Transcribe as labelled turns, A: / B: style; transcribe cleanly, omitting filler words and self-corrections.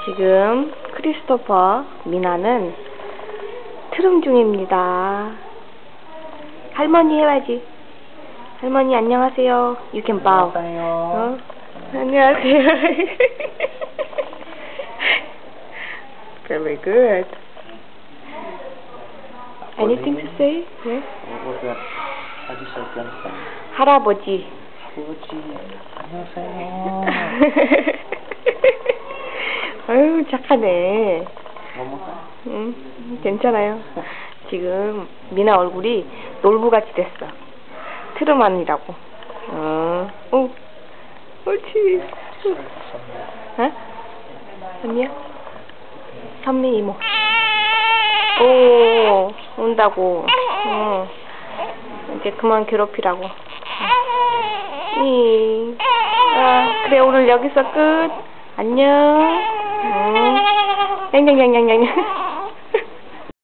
A: 지금 크리스토퍼, 미나는 트름 중입니다. 할머니 해야지. 할머니 안녕하세요. You can bow.
B: 안녕하세요.
A: 안녕하세요. Very good. Anything to say? 네?
B: What was that? How do you say grandson?
A: 할아버지.
B: 할아버지, 안녕하세요.
A: 아유 착하네.
B: 뭐뭐가?
A: 응, 괜찮아요. 지금 미나 얼굴이 놀부같이 됐어. 트름하느라고. 옳지. 어? 언니야? 선미 이모. 오, 온다고. 이제 그만 괴롭히라고. 그래, 오늘 여기서 끝. 안녕. 냥냥냥냥냥.